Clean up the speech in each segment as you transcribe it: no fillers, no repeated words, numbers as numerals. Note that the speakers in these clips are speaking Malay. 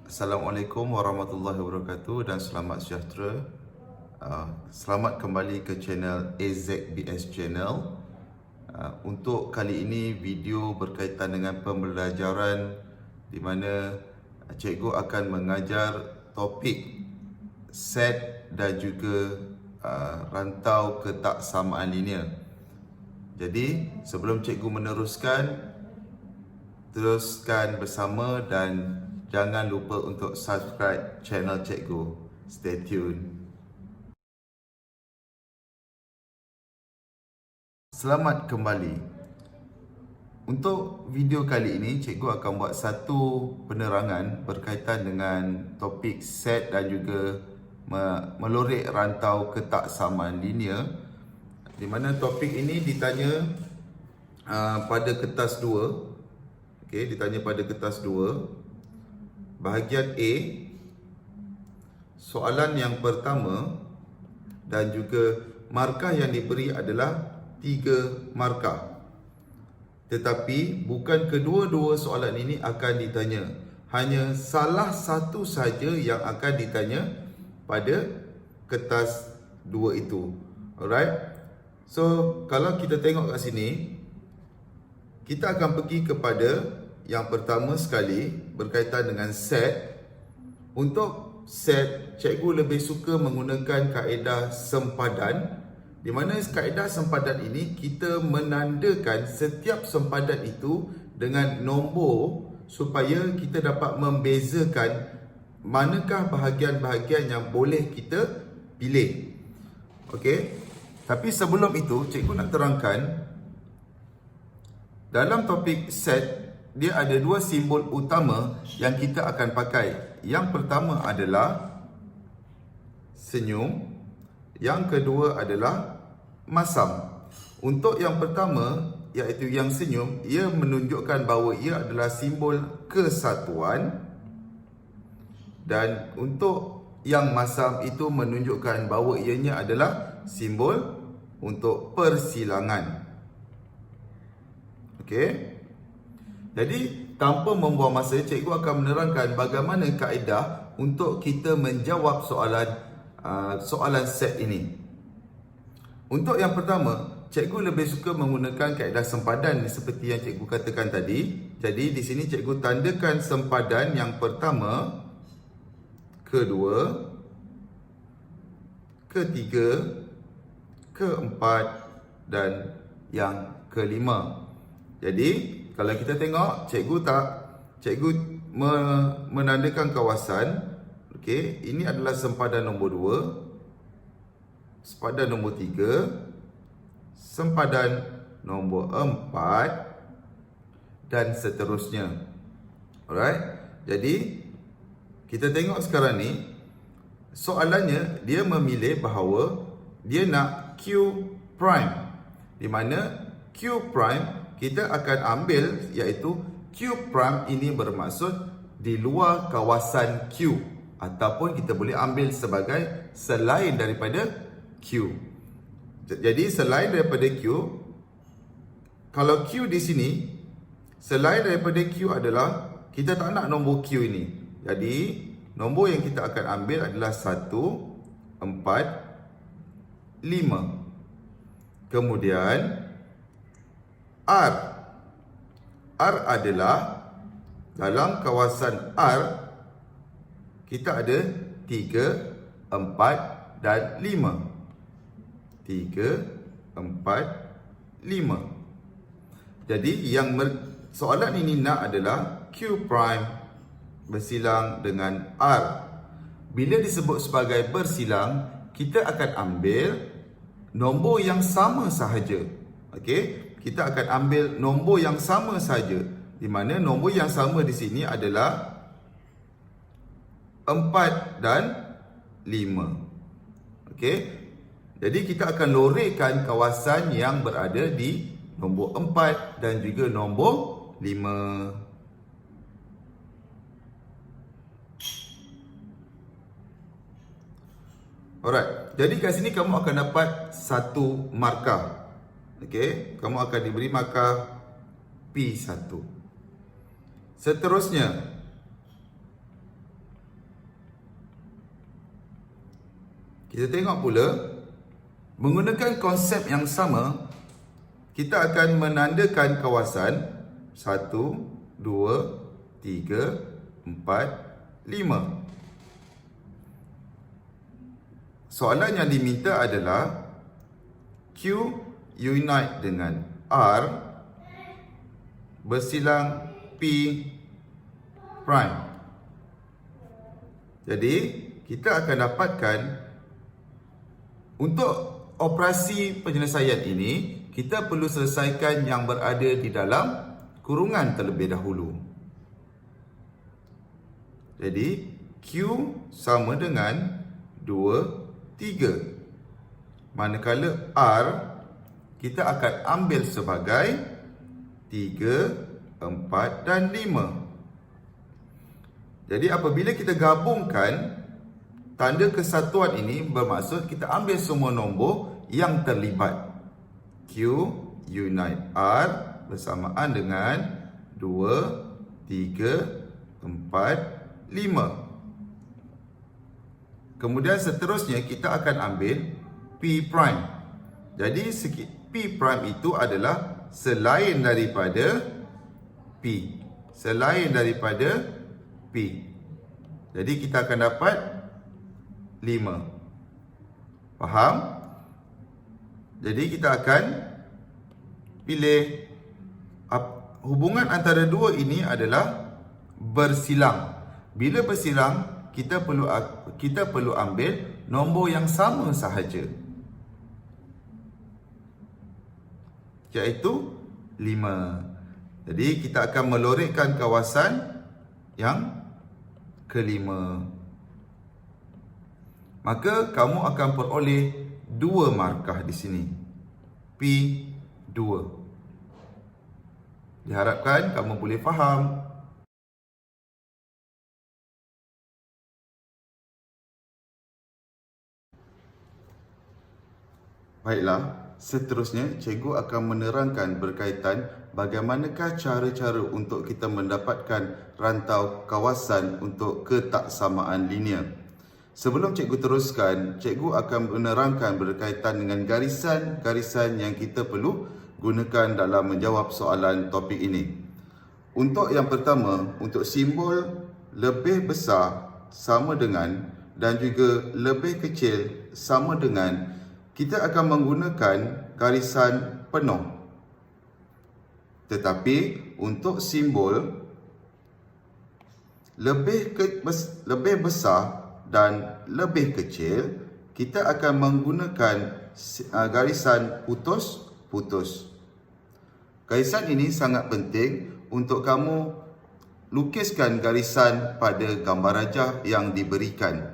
Assalamualaikum warahmatullahi wabarakatuh dan selamat sejahtera. Selamat kembali ke channel AZBS Channel. Untuk kali ini video berkaitan dengan pembelajaran di mana cikgu akan mengajar topik set dan juga rantau ketaksamaan linear. Jadi sebelum cikgu meneruskan, teruskan bersama dan jangan lupa untuk subscribe channel cikgu. Stay tune. Selamat kembali. Untuk video kali ini, cikgu akan buat satu penerangan berkaitan dengan topik set dan juga melorek rantau ketaksamaan linear, di mana topik ini ditanya pada kertas 2. Okey, ditanya pada kertas 2. Bahagian A, soalan yang pertama dan juga markah yang diberi adalah 3 markah. Tetapi bukan kedua-dua soalan ini akan ditanya. Hanya salah satu saja yang akan ditanya pada kertas 2 itu. Alright. So, kalau kita tengok kat sini, kita akan pergi kepada yang pertama sekali berkaitan dengan set. Untuk set, cikgu lebih suka menggunakan kaedah sempadan, di mana kaedah sempadan ini kita menandakan setiap sempadan itu dengan nombor supaya kita dapat membezakan manakah bahagian-bahagian yang boleh kita pilih. Okey. Tapi sebelum itu, cikgu nak terangkan dalam topik set, dia ada 2 simbol utama yang kita akan pakai. Yang pertama adalah senyum, yang kedua adalah masam. Untuk yang pertama, iaitu yang senyum, ia menunjukkan bahawa ia adalah simbol kesatuan, dan untuk yang masam itu menunjukkan bahawa ianya adalah simbol untuk persilangan. Okey. Jadi, tanpa membuang masa, cikgu akan menerangkan bagaimana kaedah untuk kita menjawab soalan set ini. Untuk yang pertama, cikgu lebih suka menggunakan kaedah sempadan seperti yang cikgu katakan tadi. Jadi, di sini cikgu tandakan sempadan yang pertama, kedua, ketiga, keempat dan yang kelima. Jadi, kalau kita tengok, cikgu menandakan kawasan. Okey, ini adalah sempadan nombor 2, sempadan nombor 3, sempadan nombor 4 dan seterusnya. Alright. Jadi, kita tengok sekarang ni, soalannya dia memilih bahawa dia nak Q prime, di mana Q prime kita akan ambil iaitu Q prime ini bermaksud di luar kawasan Q, ataupun kita boleh ambil sebagai selain daripada Q. Jadi selain daripada Q, kalau Q di sini, selain daripada Q adalah kita tak nak nombor Q ini. Jadi nombor yang kita akan ambil adalah 1, 4, 5. Kemudian R. R adalah dalam kawasan R kita ada 3, 4 dan 5. 3, 4, 5. Jadi yang soalan ini nak adalah Q prime bersilang dengan R. Bila disebut sebagai bersilang, kita akan ambil nombor yang sama sahaja. Okey, kita akan ambil nombor yang sama saja, di mana nombor yang sama di sini adalah 4 dan 5. Okey, jadi kita akan lorekkan kawasan yang berada di nombor 4 dan juga nombor 5. Alright, jadi kat sini kamu akan dapat 1 markah. Okey, kamu akan diberi markah P1. Seterusnya, Kita tengok pula, menggunakan konsep yang sama, kita akan menandakan kawasan 1, 2, 3, 4, 5. Soalan yang diminta adalah Q unite dengan R bersilang P prime. Jadi, kita akan dapatkan untuk operasi penyelesaian ini, kita perlu selesaikan yang berada di dalam kurungan terlebih dahulu. Jadi, Q sama dengan 2, 3. Manakala R, kita akan ambil sebagai 3, 4 dan 5. Jadi apabila kita gabungkan, tanda kesatuan ini bermaksud kita ambil semua nombor yang terlibat. Q unite R bersamaan dengan 2, 3, 4, 5. Kemudian seterusnya kita akan ambil P prime. Jadi P prime itu adalah selain daripada P. Selain daripada P. Jadi kita akan dapat 5. Faham? Jadi kita akan pilih hubungan antara dua ini adalah bersilang. Bila bersilang, kita perlu ambil nombor yang sama sahaja, iaitu 5. Jadi kita akan melorikkan kawasan yang kelima. Maka kamu akan peroleh 2 markah di sini. P2. Diharapkan kamu boleh faham. Baiklah, seterusnya cikgu akan menerangkan berkaitan bagaimanakah cara-cara untuk kita mendapatkan rantau kawasan untuk ketaksamaan linear. Sebelum cikgu teruskan, cikgu akan menerangkan berkaitan dengan garisan-garisan yang kita perlu gunakan dalam menjawab soalan topik ini. Untuk yang pertama, untuk simbol lebih besar sama dengan dan juga lebih kecil sama dengan, kita akan menggunakan garisan penuh. Tetapi untuk simbol lebih besar dan lebih kecil, kita akan menggunakan garisan putus-putus. Garisan ini sangat penting untuk kamu lukiskan garisan pada gambar rajah yang diberikan.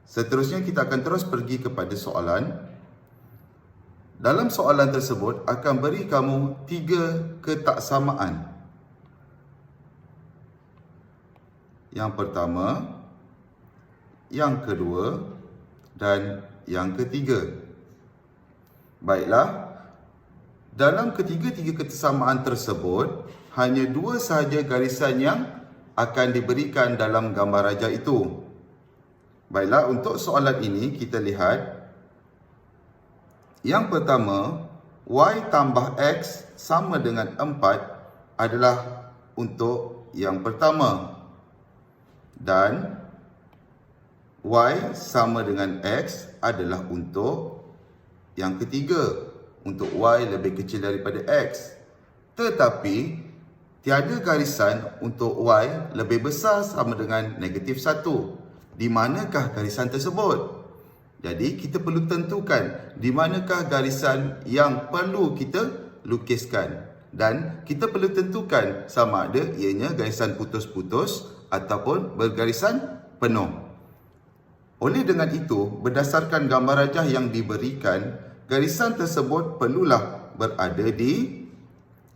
Seterusnya kita akan terus pergi kepada soalan. Dalam soalan tersebut akan beri kamu 3 ketaksamaan. Yang pertama, yang kedua dan yang ketiga. Baiklah, dalam ketiga-tiga kesamaan tersebut, hanya 2 sahaja garisan yang akan diberikan dalam gambar rajah itu. Baiklah, untuk soalan ini kita lihat. Yang pertama, Y tambah X sama dengan 4 adalah untuk yang pertama. Dan Y sama dengan X adalah untuk yang ketiga. Untuk Y lebih kecil daripada X. Tetapi, tiada garisan untuk Y lebih besar sama dengan negatif 1. Di manakah garisan tersebut? Jadi kita perlu tentukan di manakah garisan yang perlu kita lukiskan. Dan kita perlu tentukan sama ada ianya garisan putus-putus ataupun bergarisan penuh. Oleh dengan itu, berdasarkan gambar rajah yang diberikan, garisan tersebut perlulah berada di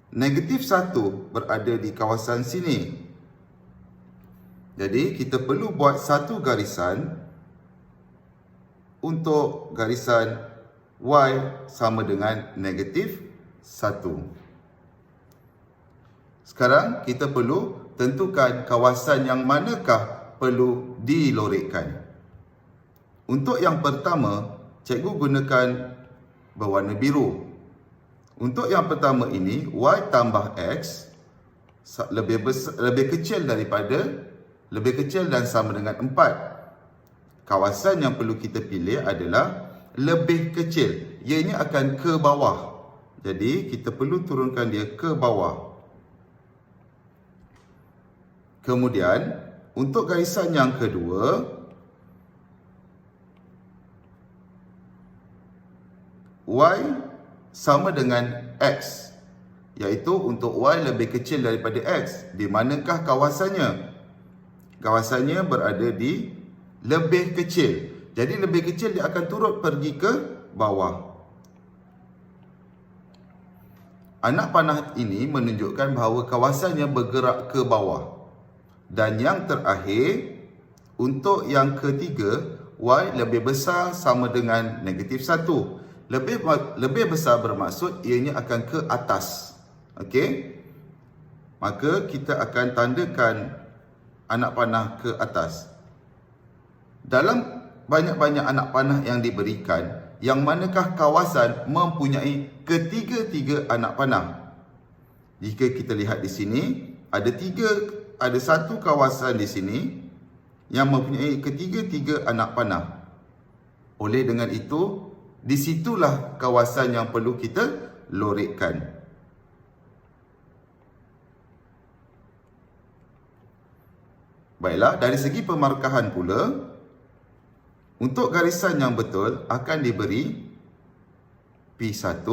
negatif 1, berada di kawasan sini. Jadi, kita perlu buat satu garisan untuk garisan Y sama dengan negatif 1. Sekarang, kita perlu tentukan kawasan yang manakah perlu dilorikkan. Untuk yang pertama, cikgu gunakan berwarna biru. Untuk yang pertama ini, Y tambah X lebih kecil dan sama dengan 4. Kawasan yang perlu kita pilih adalah lebih kecil. Ianya akan ke bawah. Jadi, kita perlu turunkan dia ke bawah. Kemudian, untuk garisan yang kedua, Y sama dengan X, iaitu untuk Y lebih kecil daripada X. Di manakah kawasannya? Kawasannya berada di lebih kecil. Jadi lebih kecil dia akan turut pergi ke bawah. Anak panah ini menunjukkan bahawa kawasannya bergerak ke bawah. Dan yang terakhir, untuk yang ketiga, Y lebih besar sama dengan -1. Lebih besar bermaksud ianya akan ke atas. Okey? Maka kita akan tandakan anak panah ke atas. Dalam banyak-banyak anak panah yang diberikan, yang manakah kawasan mempunyai ketiga-tiga anak panah? Jika kita lihat di sini, ada satu kawasan di sini yang mempunyai ketiga-tiga anak panah. Oleh dengan itu, di situlah kawasan yang perlu kita lorekkan. Baiklah, dari segi pemarkahan pula, untuk garisan yang betul akan diberi P1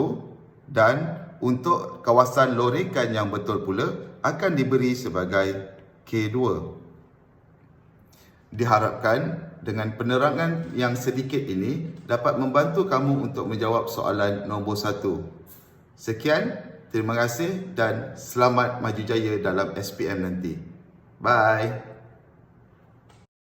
dan untuk kawasan lorekan yang betul pula akan diberi sebagai K2. Diharapkan dengan penerangan yang sedikit ini dapat membantu kamu untuk menjawab soalan nombor 1. Sekian, terima kasih dan selamat maju jaya dalam SPM nanti. Bye.